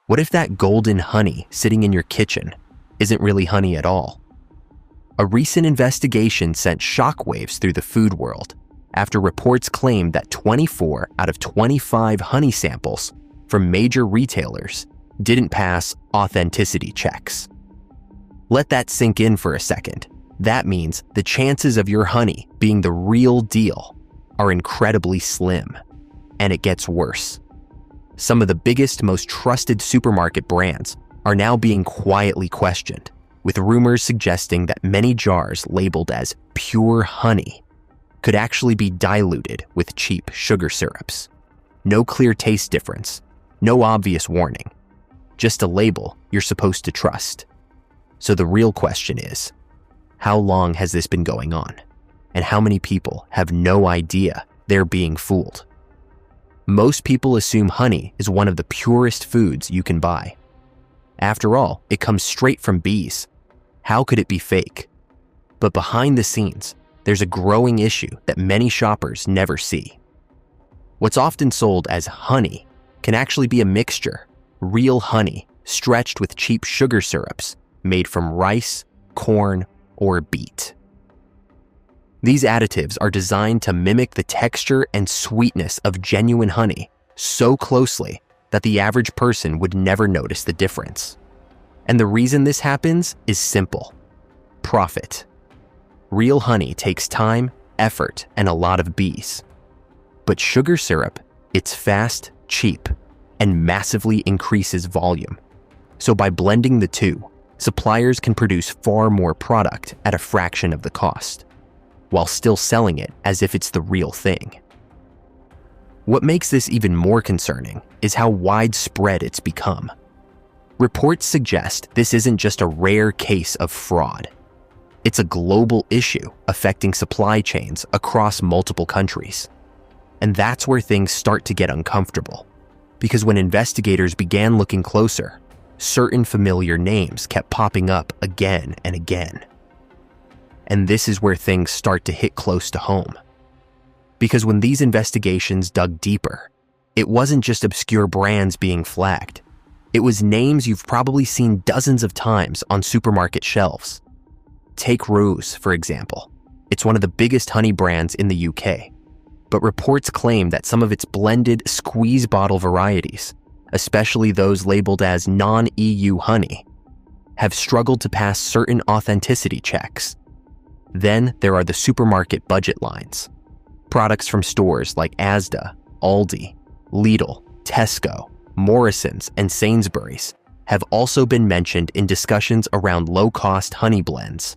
What if that golden honey sitting in your kitchen isn't really honey at all? A recent investigation sent shockwaves through the food world after reports claimed that 24 out of 25 honey samples from major retailers didn't pass authenticity checks. Let that sink in for a second. That means the chances of your honey being the real deal are incredibly slim. And it gets worse. Some of the biggest, most trusted supermarket brands are now being quietly questioned, with rumors suggesting that many jars labeled as pure honey could actually be diluted with cheap sugar syrups. No clear taste difference, no obvious warning, just a label you're supposed to trust. So the real question is, how long has this been going on? And how many people have no idea they're being fooled? Most people assume honey is one of the purest foods you can buy. After all, it comes straight from bees. How could it be fake? But behind the scenes, there's a growing issue that many shoppers never see. What's often sold as honey can actually be a mixture, real honey stretched with cheap sugar syrups made from rice, corn, or beet. These additives are designed to mimic the texture and sweetness of genuine honey so closely that the average person would never notice the difference. And the reason this happens is simple: profit. Real honey takes time, effort, and a lot of bees. But sugar syrup, it's fast, cheap, and massively increases volume. So by blending the two, suppliers can produce far more product at a fraction of the cost, while still selling it as if it's the real thing. What makes this even more concerning is how widespread it's become. Reports suggest this isn't just a rare case of fraud. It's a global issue affecting supply chains across multiple countries. And that's where things start to get uncomfortable, because when investigators began looking closer, certain familiar names kept popping up again and again. And this is where things start to hit close to home. Because when these investigations dug deeper, it wasn't just obscure brands being flagged. It was names you've probably seen dozens of times on supermarket shelves. Take Rose, for example. It's one of the biggest honey brands in the UK. But reports claim that some of its blended squeeze bottle varieties, especially those labeled as non-EU honey, have struggled to pass certain authenticity checks. Then there are the supermarket budget lines. Products from stores like Asda, Aldi, Lidl, Tesco, Morrisons, and Sainsbury's have also been mentioned in discussions around low-cost honey blends.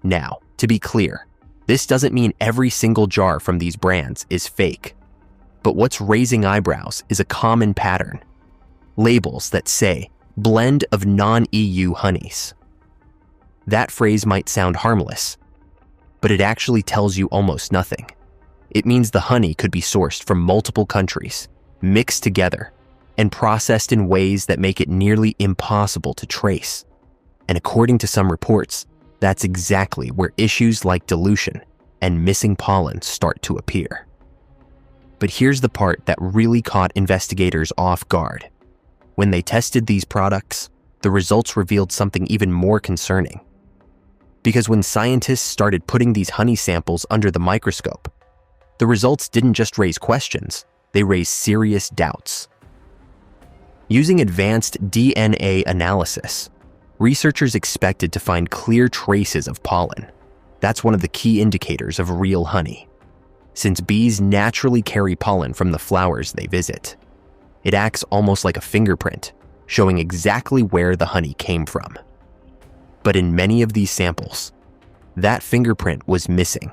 Now, to be clear, this doesn't mean every single jar from these brands is fake. But what's raising eyebrows is a common pattern: labels that say, blend of non-EU honeys. That phrase might sound harmless, but it actually tells you almost nothing. It means the honey could be sourced from multiple countries, mixed together, and processed in ways that make it nearly impossible to trace. And according to some reports, that's exactly where issues like dilution and missing pollen start to appear. But here's the part that really caught investigators off guard. When they tested these products, the results revealed something even more concerning. Because when scientists started putting these honey samples under the microscope, the results didn't just raise questions, they raised serious doubts. Using advanced DNA analysis, researchers expected to find clear traces of pollen. That's one of the key indicators of real honey. Since bees naturally carry pollen from the flowers they visit, it acts almost like a fingerprint, showing exactly where the honey came from. But in many of these samples, that fingerprint was missing.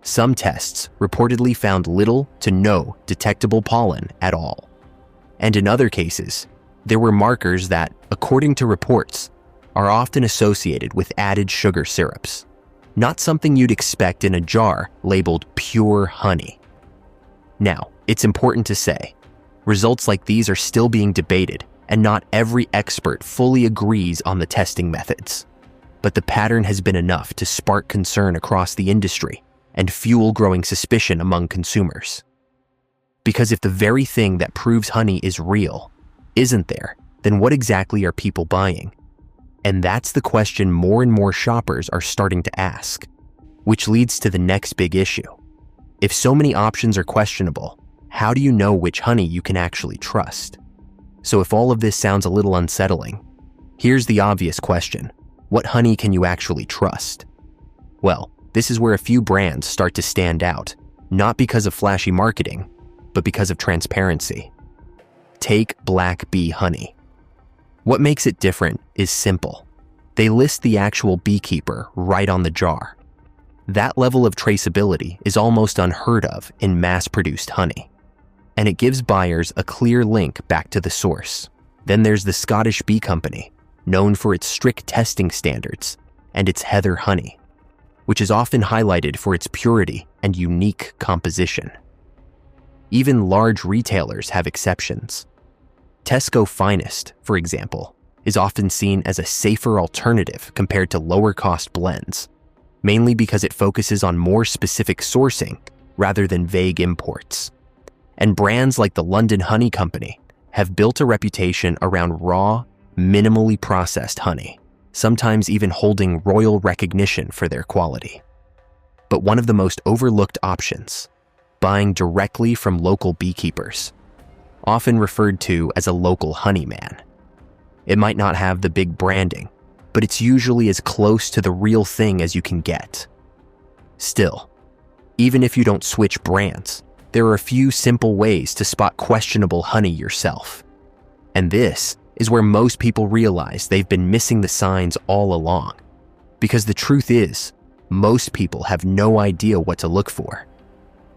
Some tests reportedly found little to no detectable pollen at all. And in other cases, there were markers that, according to reports, are often associated with added sugar syrups, not something you'd expect in a jar labeled pure honey. Now, it's important to say, results like these are still being debated, and not every expert fully agrees on the testing methods. But the pattern has been enough to spark concern across the industry and fuel growing suspicion among consumers. Because if the very thing that proves honey is real isn't there, then what exactly are people buying? And that's the question more and more shoppers are starting to ask, which leads to the next big issue. If so many options are questionable, how do you know which honey you can actually trust? So if all of this sounds a little unsettling, here's the obvious question. What honey can you actually trust? Well, this is where a few brands start to stand out, not because of flashy marketing, but because of transparency. Take Black Bee Honey. What makes it different is simple. They list the actual beekeeper right on the jar. That level of traceability is almost unheard of in mass-produced honey, and it gives buyers a clear link back to the source. Then there's the Scottish Bee Company, known for its strict testing standards, and its Heather honey, which is often highlighted for its purity and unique composition. Even large retailers have exceptions. Tesco Finest, for example, is often seen as a safer alternative compared to lower-cost blends, mainly because it focuses on more specific sourcing rather than vague imports. And brands like the London Honey Company have built a reputation around raw, minimally processed honey, sometimes even holding royal recognition for their quality. But one of the most overlooked options, buying directly from local beekeepers, often referred to as a local honey man. It might not have the big branding, but it's usually as close to the real thing as you can get. Still, even if you don't switch brands, there are a few simple ways to spot questionable honey yourself. And this is where most people realize they've been missing the signs all along. Because the truth is, most people have no idea what to look for.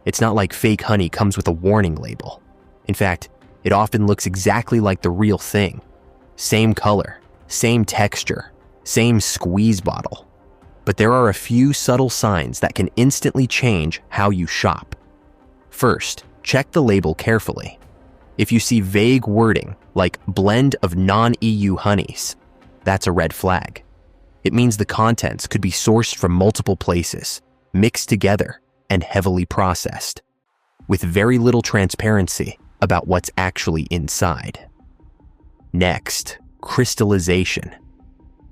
It's not like fake honey comes with a warning label. In fact, it often looks exactly like the real thing. Same color, same texture, same squeeze bottle. But there are a few subtle signs that can instantly change how you shop. First, check the label carefully. If you see vague wording like blend of non-EU honeys, that's a red flag. It means the contents could be sourced from multiple places, mixed together, and heavily processed, with very little transparency about what's actually inside. Next, crystallization.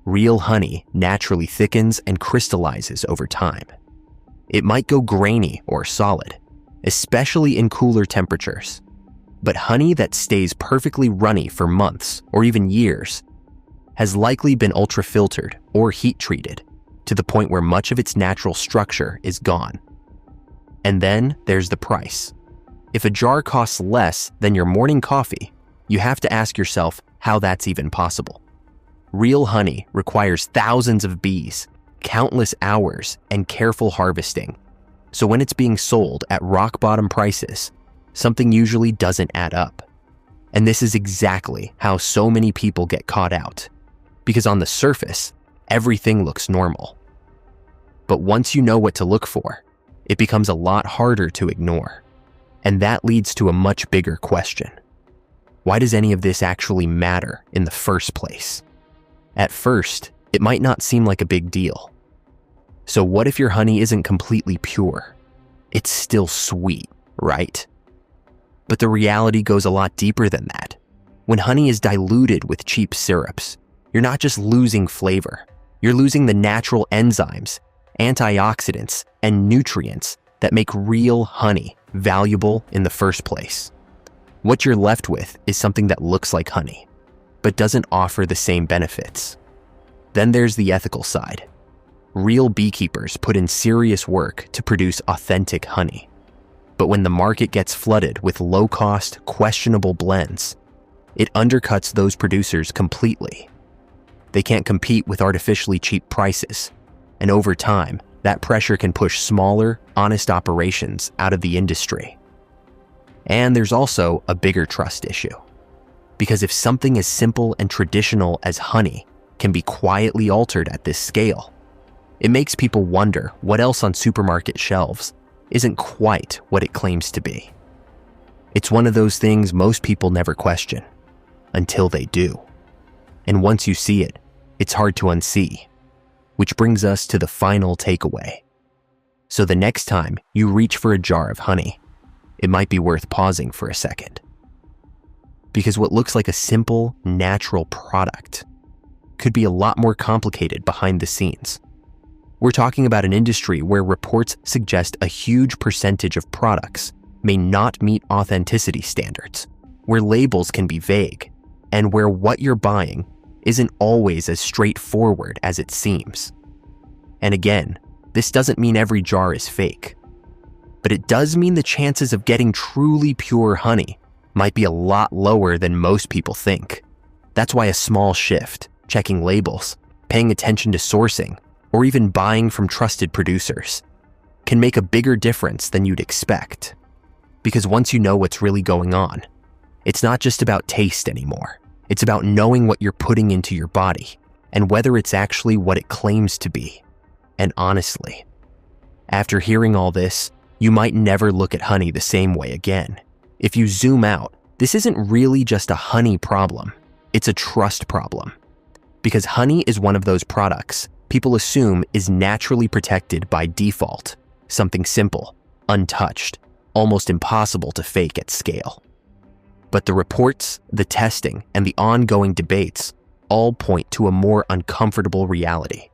Real honey naturally thickens and crystallizes over time. It might go grainy or solid, especially in cooler temperatures. But honey that stays perfectly runny for months or even years has likely been ultra-filtered or heat-treated to the point where much of its natural structure is gone. And then there's the price. If a jar costs less than your morning coffee, you have to ask yourself how that's even possible. Real honey requires thousands of bees, countless hours, and careful harvesting. So when it's being sold at rock-bottom prices, something usually doesn't add up. And this is exactly how so many people get caught out. Because on the surface, everything looks normal. But once you know what to look for, it becomes a lot harder to ignore. And that leads to a much bigger question. Why does any of this actually matter in the first place? At first, it might not seem like a big deal. So what if your honey isn't completely pure? It's still sweet, right? But the reality goes a lot deeper than that. When honey is diluted with cheap syrups, you're not just losing flavor. You're losing the natural enzymes, antioxidants, and nutrients that make real honey valuable in the first place. What you're left with is something that looks like honey, but doesn't offer the same benefits. Then there's the ethical side. Real beekeepers put in serious work to produce authentic honey. But when the market gets flooded with low-cost, questionable blends, it undercuts those producers completely. They can't compete with artificially cheap prices, and over time, that pressure can push smaller, honest operations out of the industry. And there's also a bigger trust issue. Because if something as simple and traditional as honey can be quietly altered at this scale, it makes people wonder what else on supermarket shelves isn't quite what it claims to be. It's one of those things most people never question, until they do. And once you see it, it's hard to unsee. Which brings us to the final takeaway. So the next time you reach for a jar of honey, it might be worth pausing for a second. Because what looks like a simple, natural product could be a lot more complicated behind the scenes. We're talking about an industry where reports suggest a huge percentage of products may not meet authenticity standards, where labels can be vague, and where what you're buying isn't always as straightforward as it seems. And again, this doesn't mean every jar is fake, but it does mean the chances of getting truly pure honey might be a lot lower than most people think. That's why a small shift, checking labels, paying attention to sourcing, or even buying from trusted producers, can make a bigger difference than you'd expect. Because once you know what's really going on, it's not just about taste anymore. It's about knowing what you're putting into your body and whether it's actually what it claims to be. And honestly, after hearing all this, you might never look at honey the same way again. If you zoom out, this isn't really just a honey problem. It's a trust problem. Because honey is one of those products people assume is naturally protected by default, something simple, untouched, almost impossible to fake at scale. But the reports, the testing, and the ongoing debates all point to a more uncomfortable reality.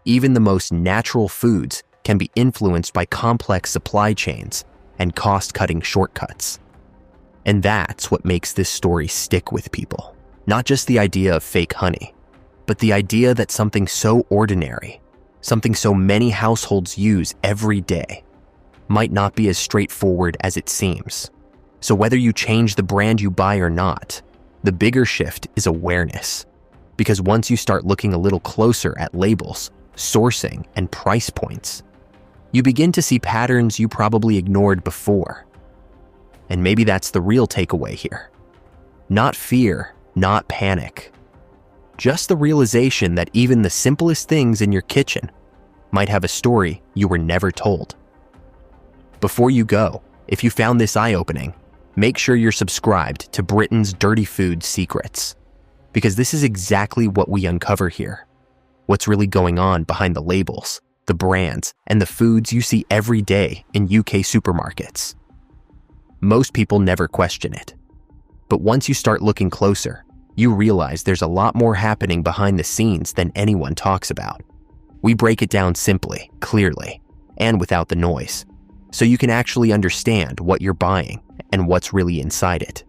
Even the most natural foods can be influenced by complex supply chains and cost-cutting shortcuts. And that's what makes this story stick with people. Not just the idea of fake honey, but the idea that something so ordinary, something so many households use every day, might not be as straightforward as it seems. So whether you change the brand you buy or not, the bigger shift is awareness. Because once you start looking a little closer at labels, sourcing, and price points, you begin to see patterns you probably ignored before. And maybe that's the real takeaway here. Not fear, not panic. Just the realization that even the simplest things in your kitchen might have a story you were never told. Before you go, if you found this eye-opening, make sure you're subscribed to Britain's Dirty Food Secrets, because this is exactly what we uncover here. What's really going on behind the labels, the brands, and the foods you see every day in UK supermarkets. Most people never question it. But once you start looking closer, you realize there's a lot more happening behind the scenes than anyone talks about. We break it down simply, clearly, and without the noise, so you can actually understand what you're buying and what's really inside it.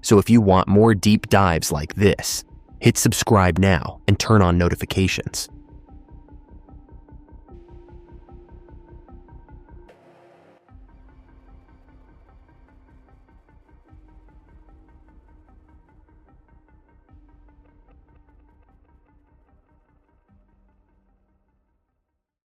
So if you want more deep dives like this, hit subscribe now and turn on notifications.